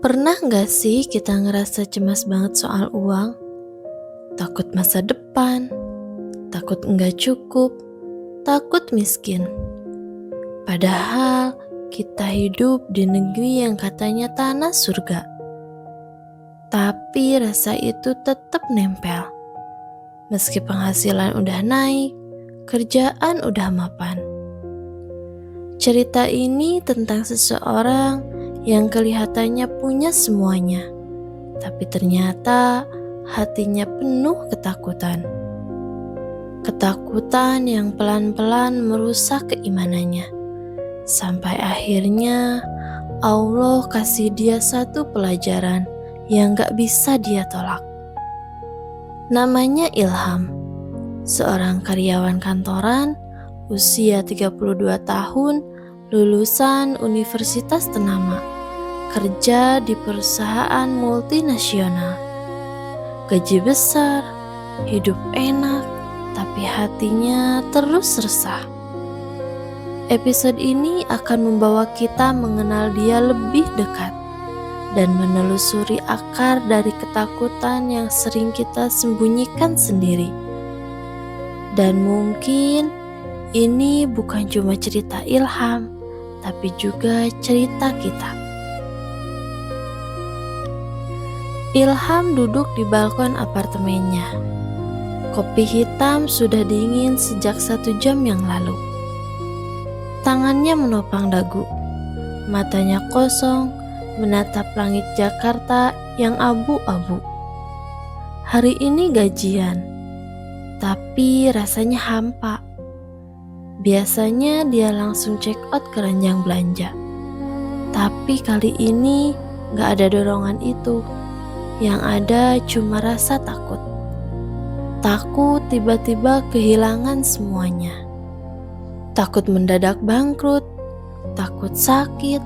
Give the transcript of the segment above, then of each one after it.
Pernah gak sih kita ngerasa cemas banget soal uang? Takut masa depan, takut enggak cukup, takut miskin. Padahal kita hidup di negeri yang katanya tanah surga. Tapi rasa itu tetap nempel. Meski penghasilan udah naik, kerjaan udah mapan. Cerita ini tentang seseorang yang kelihatannya punya semuanya, tapi ternyata hatinya penuh ketakutan. Ketakutan yang pelan-pelan merusak keimanannya. Sampai akhirnya Allah kasih dia satu pelajaran yang gak bisa dia tolak. Namanya Ilham, seorang karyawan kantoran, usia 32 tahun, lulusan universitas ternama, kerja di perusahaan multinasional. Gaji besar, hidup enak, tapi hatinya terus resah. Episode ini akan membawa kita mengenal dia lebih dekat dan menelusuri akar dari ketakutan yang sering kita sembunyikan sendiri. Dan mungkin ini bukan cuma cerita Ilham, tapi juga cerita kita. Ilham duduk di balkon apartemennya. Kopi hitam sudah dingin sejak 1 jam yang lalu. Tangannya menopang dagu, matanya kosong, menatap langit Jakarta yang abu-abu. Hari ini gajian, tapi rasanya hampa. Biasanya dia langsung check out ke ranjang belanja. Tapi kali ini gak ada dorongan itu. Yang ada cuma rasa takut. Takut tiba-tiba kehilangan semuanya. Takut mendadak bangkrut, takut sakit,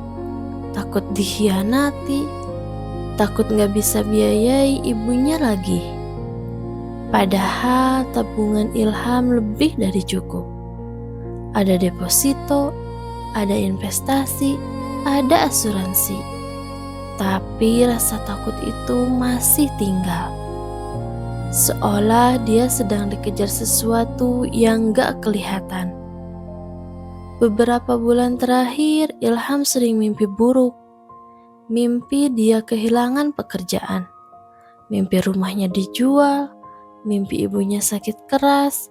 takut dikhianati, takut gak bisa biayai ibunya lagi. Padahal tabungan Ilham lebih dari cukup. Ada deposito, ada investasi, ada asuransi. Tapi rasa takut itu masih tinggal. Seolah dia sedang dikejar sesuatu yang gak kelihatan. Beberapa bulan terakhir, Ilham sering mimpi buruk. Mimpi dia kehilangan pekerjaan. Mimpi rumahnya dijual, mimpi ibunya sakit keras,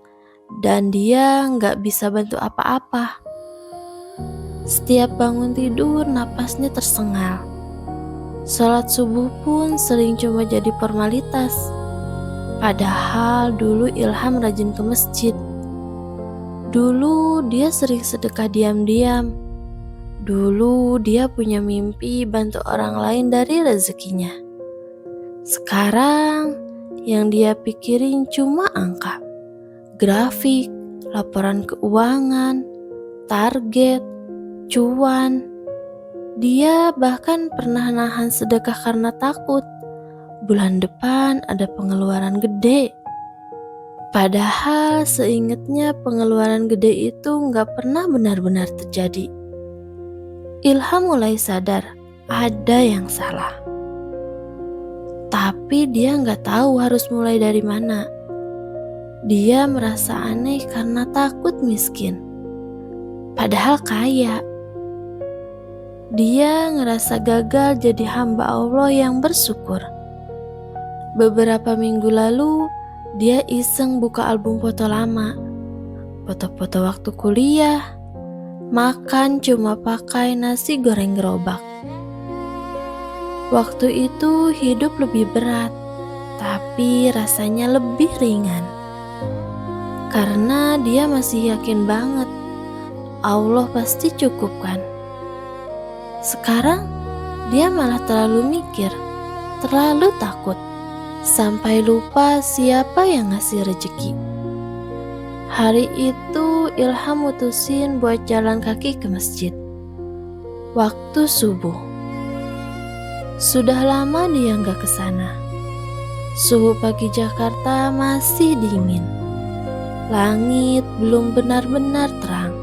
dan dia gak bisa bantu apa-apa. Setiap bangun tidur, napasnya tersengal. Sholat subuh pun sering cuma jadi formalitas. Padahal dulu Ilham rajin ke masjid. Dulu dia sering sedekah diam-diam. Dulu dia punya mimpi bantu orang lain dari rezekinya. Sekarang yang dia pikirin cuma angka, grafik, laporan keuangan, target, cuan. Dia bahkan pernah nahan sedekah karena takut bulan depan ada pengeluaran gede. Padahal seingatnya pengeluaran gede itu gak pernah benar-benar terjadi. Ilham mulai sadar ada yang salah. Tapi dia gak tahu harus mulai dari mana. Dia merasa aneh karena takut miskin. Padahal kaya. Dia ngerasa gagal jadi hamba Allah yang bersyukur. Beberapa minggu lalu, dia iseng buka album foto lama. Foto-foto waktu kuliah, makan cuma pakai nasi goreng gerobak. Waktu itu hidup lebih berat, tapi rasanya lebih ringan. Karena dia masih yakin banget, Allah pasti cukupkan. Sekarang dia malah terlalu mikir, terlalu takut, sampai lupa siapa yang ngasih rezeki. Hari itu Ilham mutusin buat jalan kaki ke masjid. Waktu subuh. Sudah lama dia gak kesana. Suhu pagi Jakarta masih dingin. Langit belum benar-benar terang.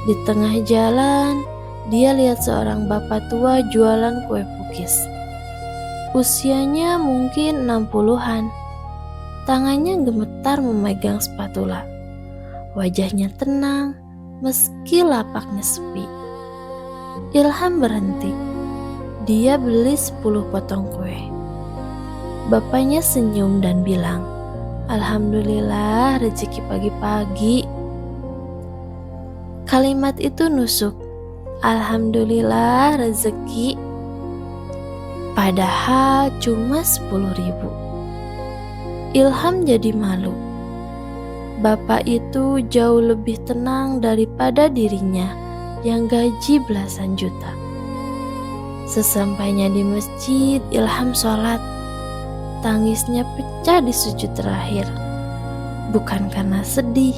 Di tengah jalan, dia lihat seorang bapak tua jualan kue pukis. Usianya mungkin 60-an. Tangannya gemetar memegang spatula. Wajahnya tenang meski lapaknya sepi. Ilham berhenti. Dia beli 10 potong kue. Bapaknya senyum dan bilang, "Alhamdulillah rezeki pagi-pagi." Kalimat itu nusuk. Alhamdulillah rezeki. Padahal cuma 10.000. Ilham jadi malu. Bapak itu jauh lebih tenang daripada dirinya yang gaji belasan juta. Sesampainya di masjid, Ilham sholat. Tangisnya pecah di sujud terakhir. Bukan karena sedih,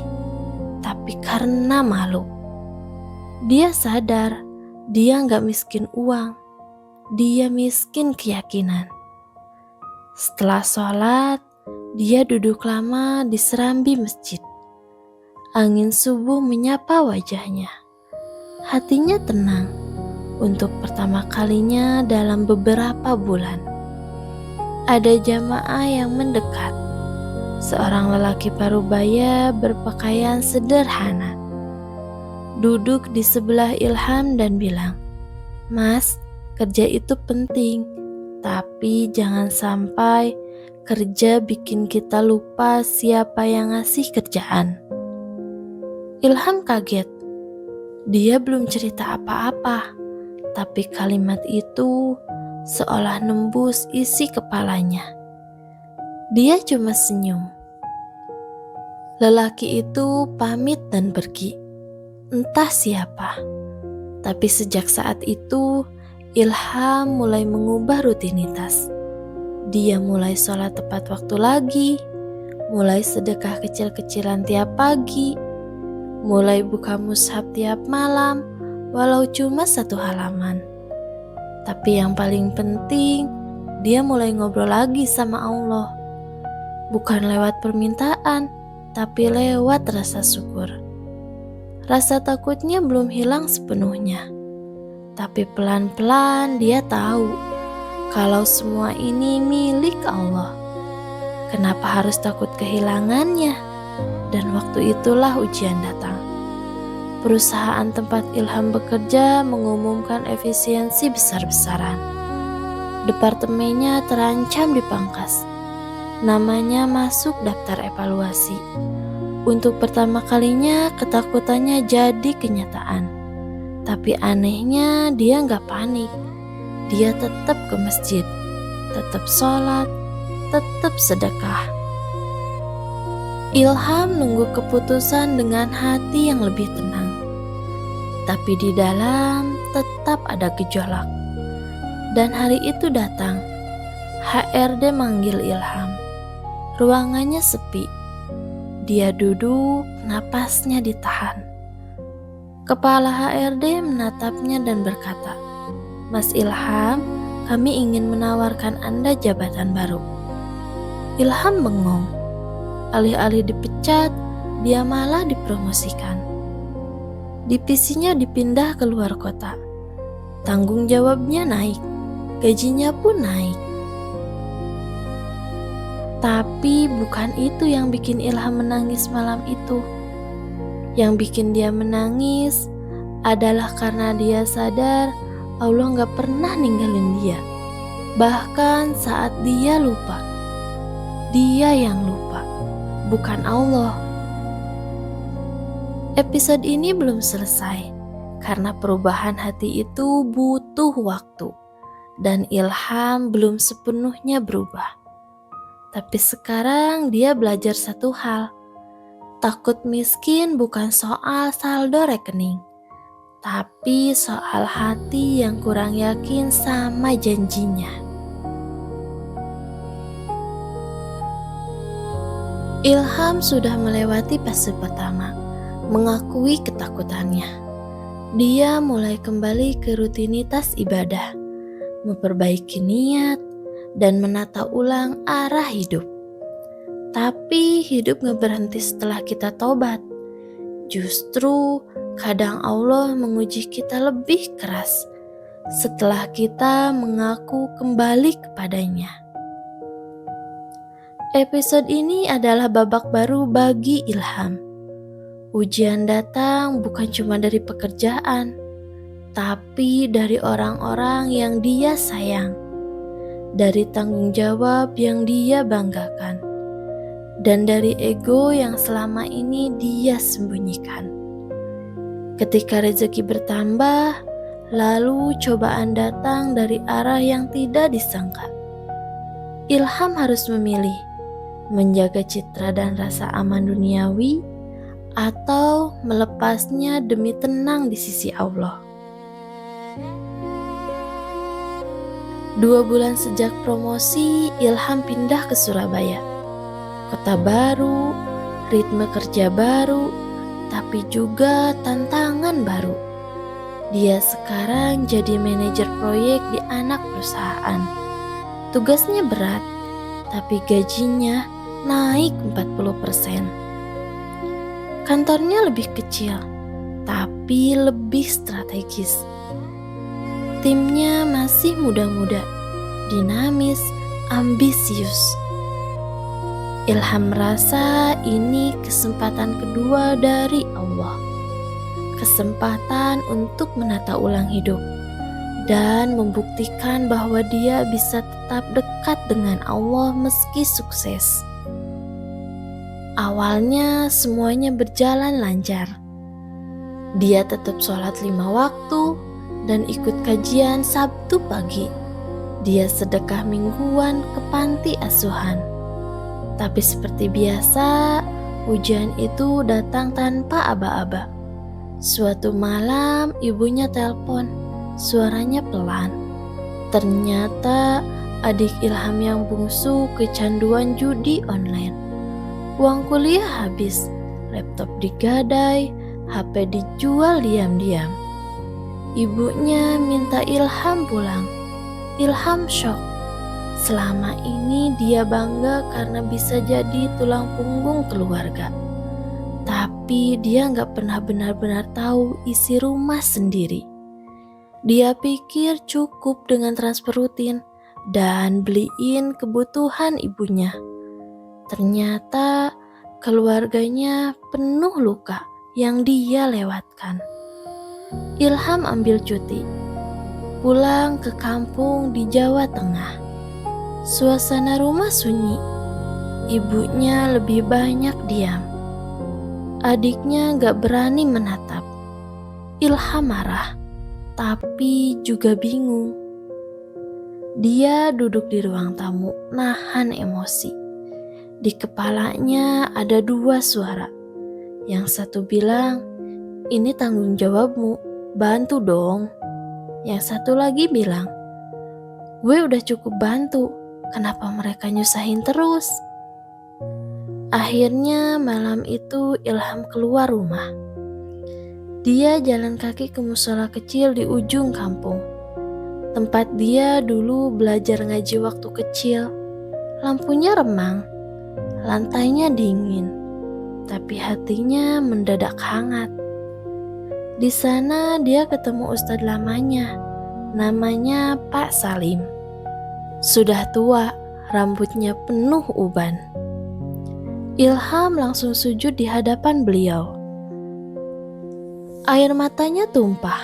tapi karena malu. Dia sadar, dia gak miskin uang. Dia miskin keyakinan. Setelah sholat, dia duduk lama di serambi masjid. Angin subuh menyapa wajahnya. Hatinya tenang untuk pertama kalinya dalam beberapa bulan. Ada jamaah yang mendekat. Seorang lelaki parubaya berpakaian sederhana duduk di sebelah Ilham dan bilang, "Mas, kerja itu penting, tapi jangan sampai kerja bikin kita lupa siapa yang ngasih kerjaan." Ilham kaget. Dia belum cerita apa-apa, tapi kalimat itu seolah nembus isi kepalanya. Dia cuma senyum. Lelaki itu pamit dan pergi. Entah siapa. Tapi sejak saat itu, Ilham mulai mengubah rutinitas. Dia mulai sholat tepat waktu lagi, mulai sedekah kecil-kecilan tiap pagi, mulai buka mushaf tiap malam, walau cuma 1 halaman. Tapi yang paling penting, dia mulai ngobrol lagi sama Allah. Bukan lewat permintaan, tapi lewat rasa syukur. Rasa takutnya belum hilang sepenuhnya. Tapi pelan-pelan dia tahu kalau semua ini milik Allah. Kenapa harus takut kehilangannya? Dan waktu itulah ujian datang. Perusahaan tempat Ilham bekerja mengumumkan efisiensi besar-besaran. Departemennya terancam dipangkas. Namanya masuk daftar evaluasi. Untuk pertama kalinya ketakutannya jadi kenyataan. Tapi anehnya dia gak panik. Dia tetap ke masjid, tetap sholat, tetap sedekah. Ilham nunggu keputusan dengan hati yang lebih tenang. Tapi di dalam tetap ada gejolak. Dan hari itu datang. HRD manggil Ilham. Ruangannya sepi. Dia duduk, napasnya ditahan. Kepala HRD menatapnya dan berkata, "Mas Ilham, kami ingin menawarkan Anda jabatan baru." Ilham bengong. Alih-alih dipecat, dia malah dipromosikan. Divisinya dipindah ke luar kota. Tanggung jawabnya naik, gajinya pun naik. Tapi bukan itu yang bikin Ilham menangis malam itu. Yang bikin dia menangis adalah karena dia sadar Allah gak pernah ninggalin dia. Bahkan saat dia lupa. Dia yang lupa, bukan Allah. Episode ini belum selesai karena perubahan hati itu butuh waktu. Dan Ilham belum sepenuhnya berubah. Tapi sekarang dia belajar satu hal. Takut miskin bukan soal saldo rekening, tapi soal hati yang kurang yakin sama janjinya. Ilham sudah melewati fase pertama, mengakui ketakutannya. Dia mulai kembali ke rutinitas ibadah, memperbaiki niat, dan menata ulang arah hidup. Tapi hidup gak berhenti setelah kita tobat. Justru kadang Allah menguji kita lebih keras setelah kita mengaku kembali kepadanya. Episode ini adalah babak baru bagi Ilham. Ujian datang bukan cuma dari pekerjaan, tapi dari orang-orang yang dia sayang, dari tanggung jawab yang dia banggakan, dan dari ego yang selama ini dia sembunyikan. Ketika rezeki bertambah, lalu cobaan datang dari arah yang tidak disangka. Ilham harus memilih menjaga citra dan rasa aman duniawi atau melepasnya demi tenang di sisi Allah. 2 bulan sejak promosi, Ilham pindah ke Surabaya. Kota baru, ritme kerja baru, tapi juga tantangan baru. Dia sekarang jadi manajer proyek di anak perusahaan. Tugasnya berat, tapi gajinya naik 40%. Kantornya lebih kecil, tapi lebih strategis. Timnya masih muda-muda, dinamis, ambisius. Ilham merasa ini kesempatan kedua dari Allah. Kesempatan untuk menata ulang hidup dan membuktikan bahwa dia bisa tetap dekat dengan Allah meski sukses. Awalnya semuanya berjalan lancar. Dia tetap sholat 5 waktu dan ikut kajian Sabtu pagi. Dia sedekah mingguan ke panti asuhan. Tapi seperti biasa, ujian itu datang tanpa aba-aba. Suatu malam ibunya telepon. Suaranya pelan. Ternyata adik Ilham yang bungsu kecanduan judi online. Uang kuliah habis, laptop digadai, HP dijual diam-diam. Ibunya minta Ilham pulang. Ilham shock. Selama ini dia bangga karena bisa jadi tulang punggung keluarga. Tapi dia gak pernah benar-benar tahu isi rumah sendiri. Dia pikir cukup dengan transfer rutin dan beliin kebutuhan ibunya. Ternyata keluarganya penuh luka yang dia lewatkan. Ilham ambil cuti, pulang ke kampung di Jawa Tengah. Suasana rumah sunyi, ibunya lebih banyak diam. Adiknya gak berani menatap. Ilham marah, tapi juga bingung. Dia duduk di ruang tamu, nahan emosi. Di kepalanya ada 2 suara. Yang satu bilang, ini tanggung jawabmu, bantu dong. Yang satu lagi bilang, gue udah cukup bantu, kenapa mereka nyusahin terus? Akhirnya malam itu Ilham keluar rumah. Dia jalan kaki ke musola kecil di ujung kampung. Tempat dia dulu belajar ngaji waktu kecil. Lampunya remang, lantainya dingin, tapi hatinya mendadak hangat. Di sana dia ketemu ustadz lamanya, namanya Pak Salim. Sudah tua, rambutnya penuh uban. Ilham langsung sujud di hadapan beliau. Air matanya tumpah.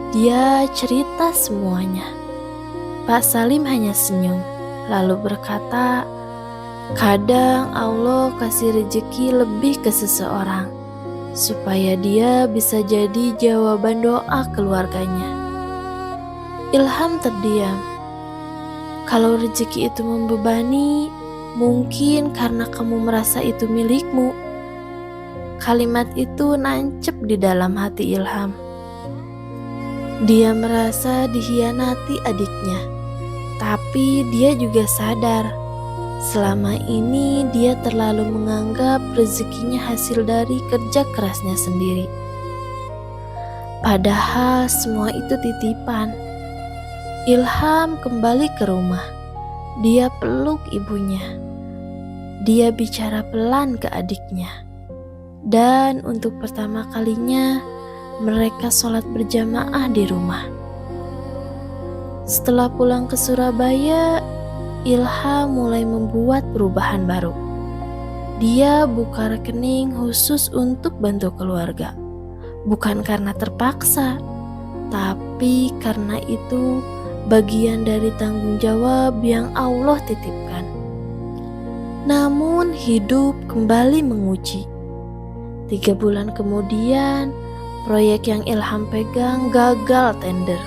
Dia cerita semuanya. Pak Salim hanya senyum, lalu berkata, kadang Allah kasih rezeki lebih ke seseorang, supaya dia bisa jadi jawaban doa keluarganya. Ilham terdiam. Kalau rezeki itu membebani, mungkin karena kamu merasa itu milikmu. Kalimat itu nancep di dalam hati Ilham. Dia merasa dikhianati adiknya, tapi dia juga sadar selama ini dia terlalu menganggap rezekinya hasil dari kerja kerasnya sendiri. Padahal semua itu titipan. Ilham kembali ke rumah. Dia peluk ibunya. Dia bicara pelan ke adiknya. Dan untuk pertama kalinya mereka sholat berjamaah di rumah. Setelah pulang ke Surabaya, Ilham mulai membuat perubahan baru. Dia buka rekening khusus untuk bantu keluarga. Bukan karena terpaksa, tapi karena itu bagian dari tanggung jawab yang Allah titipkan. Namun hidup kembali menguji. 3 bulan kemudian, proyek yang Ilham pegang gagal tender.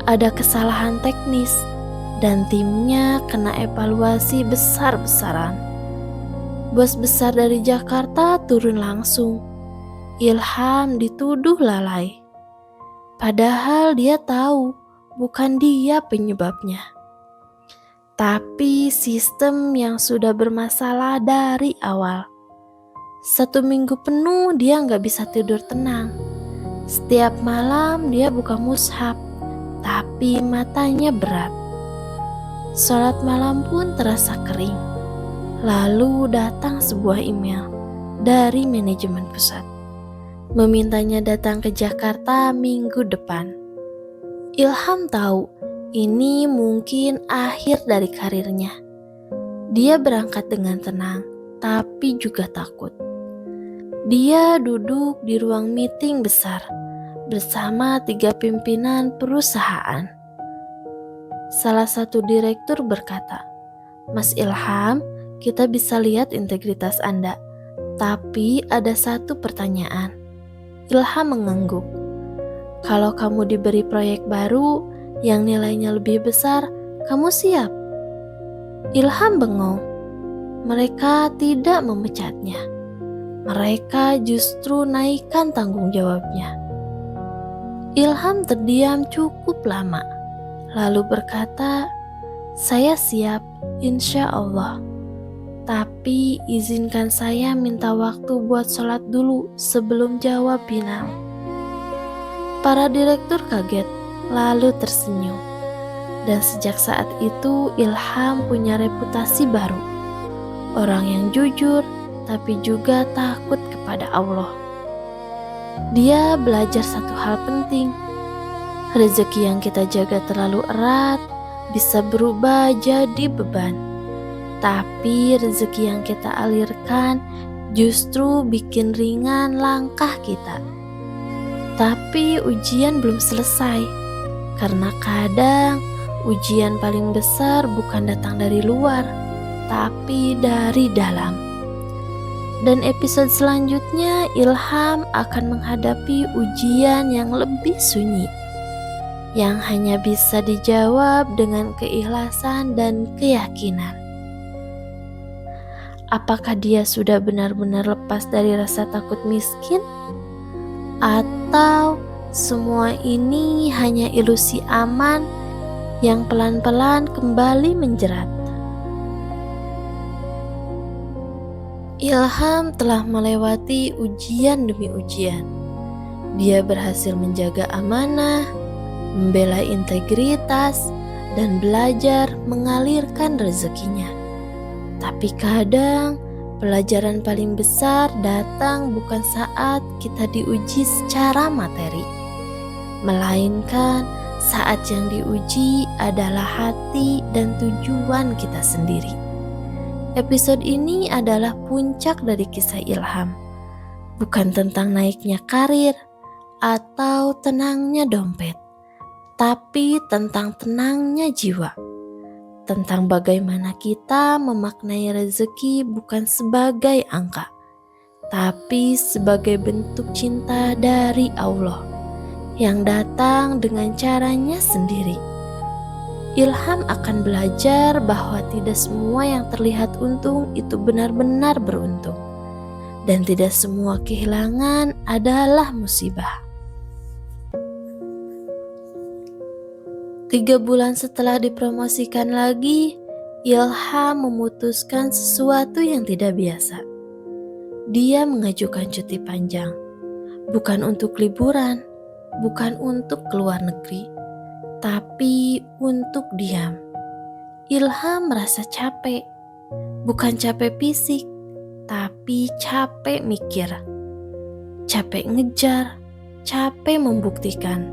Ada kesalahan teknis dan timnya kena evaluasi besar-besaran. Bos besar dari Jakarta turun langsung. Ilham dituduh lalai. Padahal dia tahu bukan dia penyebabnya, tapi sistem yang sudah bermasalah dari awal. 1 minggu penuh dia nggak bisa tidur tenang. Setiap malam dia buka mushaf, tapi matanya berat. Sholat malam pun terasa kering. Lalu datang sebuah email dari manajemen pusat, memintanya datang ke Jakarta minggu depan. Ilham tahu ini mungkin akhir dari karirnya. Dia berangkat dengan tenang, tapi juga takut. Dia duduk di ruang meeting besar bersama 3 pimpinan perusahaan. Salah satu direktur berkata, "Mas Ilham, kita bisa lihat integritas Anda, tapi ada satu pertanyaan." Ilham mengangguk. "Kalau kamu diberi proyek baru yang nilainya lebih besar, kamu siap?" Ilham bengong. Mereka tidak memecatnya. Mereka justru naikkan tanggung jawabnya. Ilham terdiam cukup lama, lalu berkata, "Saya siap, insya Allah. Tapi izinkan saya minta waktu buat sholat dulu sebelum jawab final." Para direktur kaget, lalu tersenyum. Dan sejak saat itu Ilham punya reputasi baru. Orang yang jujur, tapi juga takut kepada Allah. Dia belajar satu hal penting. Rezeki yang kita jaga terlalu erat bisa berubah jadi beban. Tapi rezeki yang kita alirkan justru bikin ringan langkah kita. Tapi ujian belum selesai, karena kadang ujian paling besar bukan datang dari luar, tapi dari dalam. Dan episode selanjutnya Ilham akan menghadapi ujian yang lebih sunyi, yang hanya bisa dijawab dengan keikhlasan dan keyakinan. Apakah dia sudah benar-benar lepas dari rasa takut miskin? Atau semua ini hanya ilusi aman yang pelan-pelan kembali menjerat? Ilham telah melewati ujian demi ujian. Dia berhasil menjaga amanah, membela integritas, dan belajar mengalirkan rezekinya. Tapi kadang pelajaran paling besar datang bukan saat kita diuji secara materi, melainkan saat yang diuji adalah hati dan tujuan kita sendiri. Episode ini adalah puncak dari kisah Ilham, bukan tentang naiknya karir atau tenangnya dompet, tapi tentang tenangnya jiwa. Tentang bagaimana kita memaknai rezeki bukan sebagai angka, tapi sebagai bentuk cinta dari Allah yang datang dengan caranya sendiri. Ilham akan belajar bahwa tidak semua yang terlihat untung itu benar-benar beruntung, dan tidak semua kehilangan adalah musibah. 3 bulan setelah dipromosikan lagi, Ilham memutuskan sesuatu yang tidak biasa. Dia mengajukan cuti panjang, bukan untuk liburan, bukan untuk keluar negeri, tapi untuk diam. Ilham merasa capek, bukan capek fisik, tapi capek mikir, capek ngejar, capek membuktikan.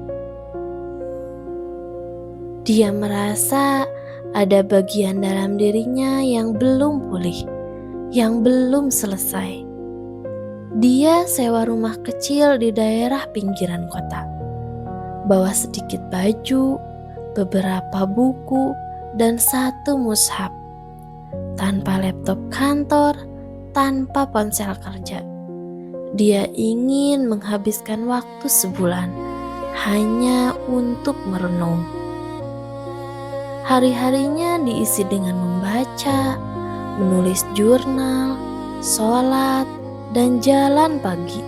Dia merasa ada bagian dalam dirinya yang belum pulih, yang belum selesai. Dia sewa rumah kecil di daerah pinggiran kota. Bawa sedikit baju, beberapa buku, dan satu mushaf. Tanpa laptop kantor, tanpa ponsel kerja. Dia ingin menghabiskan waktu sebulan hanya untuk merenung. Hari-harinya diisi dengan membaca, menulis jurnal, sholat, dan jalan pagi.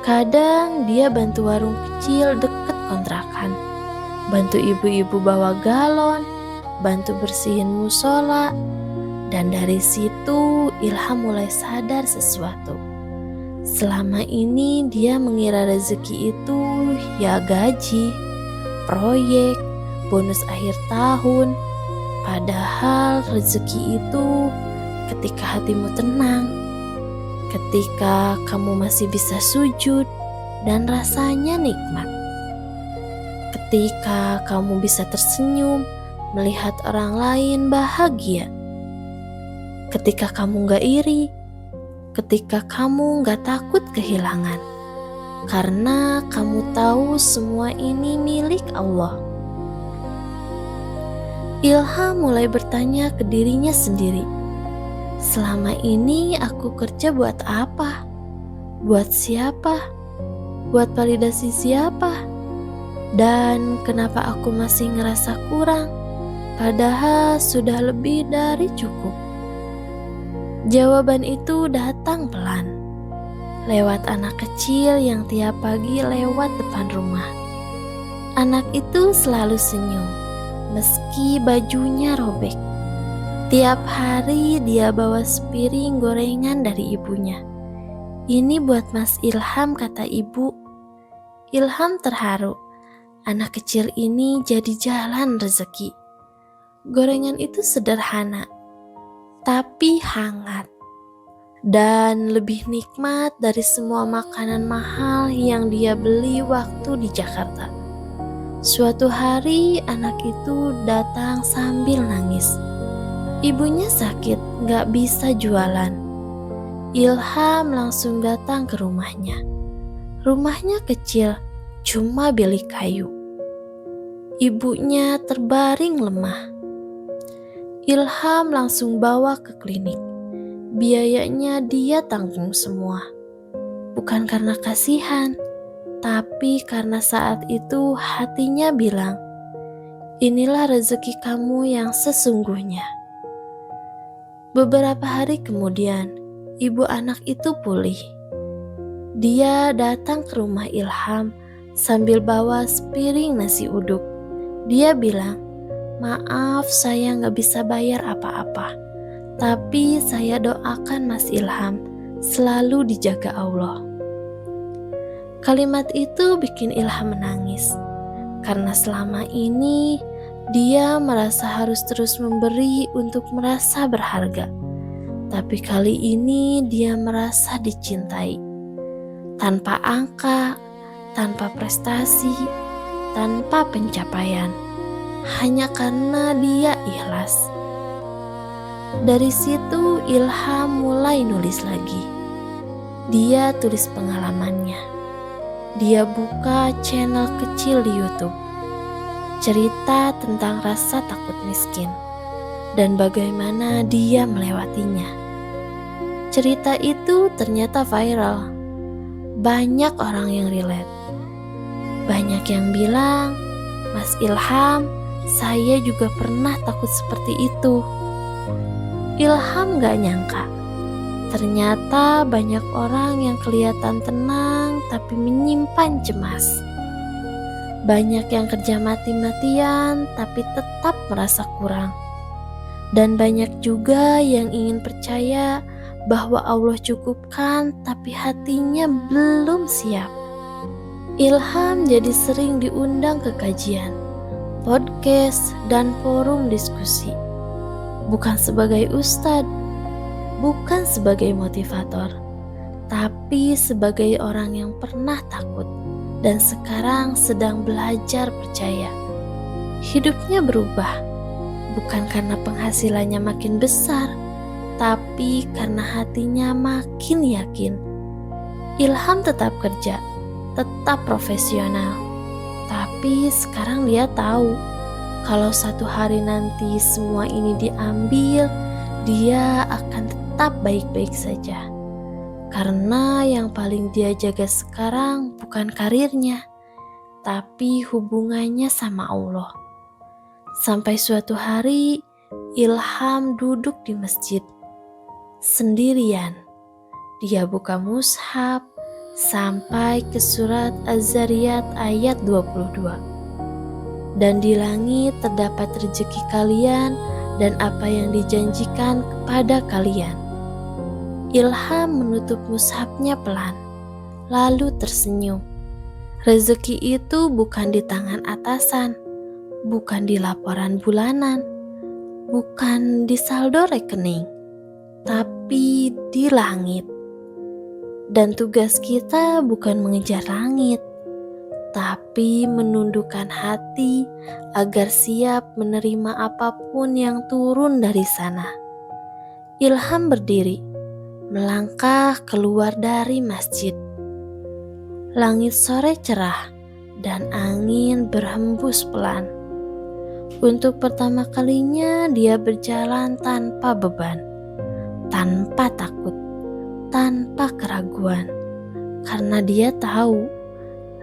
Kadang dia bantu warung kecil dekat kontrakan, bantu ibu-ibu bawa galon, bantu bersihin musola, dan dari situ Ilham mulai sadar sesuatu. Selama ini dia mengira rezeki itu ya gaji, proyek, bonus akhir tahun. Padahal rezeki itu ketika hatimu tenang, ketika kamu masih bisa sujud dan rasanya nikmat, ketika kamu bisa tersenyum melihat orang lain bahagia, ketika kamu gak iri, ketika kamu gak takut kehilangan, karena kamu tahu semua ini milik Allah. Ilham mulai bertanya ke dirinya sendiri, selama ini aku kerja buat apa? Buat siapa? Buat validasi siapa? Dan kenapa aku masih ngerasa kurang? Padahal sudah lebih dari cukup. Jawaban itu datang pelan, lewat anak kecil yang tiap pagi lewat depan rumah. Anak itu selalu senyum, meski bajunya robek. Tiap hari dia bawa sepiring gorengan dari ibunya. Ini buat Mas Ilham, kata ibu. Ilham terharu, anak kecil ini jadi jalan rezeki. Gorengan itu sederhana, tapi hangat, dan lebih nikmat dari semua makanan mahal yang dia beli waktu di Jakarta. Suatu hari anak itu datang sambil nangis. Ibunya sakit, gak bisa jualan. Ilham langsung datang ke rumahnya. Rumahnya kecil, cuma bilik kayu. Ibunya terbaring lemah. Ilham langsung bawa ke klinik. Biayanya dia tanggung semua. Bukan karena kasihan, tapi karena saat itu hatinya bilang, inilah rezeki kamu yang sesungguhnya. Beberapa hari kemudian, ibu anak itu pulih. Dia datang ke rumah Ilham sambil bawa sepiring nasi uduk. Dia bilang, maaf saya gak bisa bayar apa-apa, tapi saya doakan Mas Ilham selalu dijaga Allah. Kalimat itu bikin Ilham menangis, karena selama ini dia merasa harus terus memberi untuk merasa berharga. Tapi kali ini dia merasa dicintai. Tanpa angka, tanpa prestasi, tanpa pencapaian. Hanya karena dia ikhlas. Dari situ Ilham mulai nulis lagi. Dia tulis pengalamannya. Dia buka channel kecil di YouTube. Cerita tentang rasa takut miskin dan bagaimana dia melewatinya. Cerita itu ternyata viral. Banyak orang yang relate. Banyak yang bilang, Mas Ilham, saya juga pernah takut seperti itu. Ilham gak nyangka, ternyata banyak orang yang kelihatan tenang tapi menyimpan cemas. Banyak yang kerja mati-matian tapi tetap merasa kurang. Dan banyak juga yang ingin percaya bahwa Allah cukupkan tapi hatinya belum siap. Ilham jadi sering diundang ke kajian, podcast, dan forum diskusi. Bukan sebagai ustadz, bukan sebagai motivator, tapi sebagai orang yang pernah takut. dan sekarang sedang belajar percaya. Hidupnya berubah, bukan karena penghasilannya makin besar, tapi karena hatinya makin yakin. Ilham tetap kerja, tetap profesional, tapi sekarang dia tahu kalau satu hari nanti semua ini diambil, dia akan tetap baik-baik saja. Karena yang paling dia jaga sekarang bukan karirnya, tapi hubungannya sama Allah. Sampai suatu hari, Ilham duduk di masjid sendirian. Dia buka mushaf sampai ke surat Az-Zariyat ayat 22. Dan di langit terdapat rezeki kalian dan apa yang dijanjikan kepada kalian. Ilham menutup mushafnya pelan, lalu tersenyum. Rezeki itu bukan di tangan atasan, bukan di laporan bulanan, bukan di saldo rekening, tapi di langit. Dan tugas kita bukan mengejar langit, tapi menundukkan hati agar siap menerima apapun yang turun dari sana. Ilham berdiri, melangkah keluar dari masjid. Langit sore cerah dan angin berhembus pelan. Untuk pertama kalinya dia berjalan tanpa beban, tanpa takut, tanpa keraguan, karena dia tahu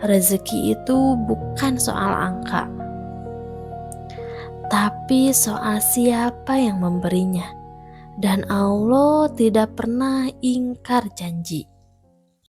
rezeki itu bukan soal angka, tapi soal siapa yang memberinya. Dan Allah tidak pernah ingkar janji.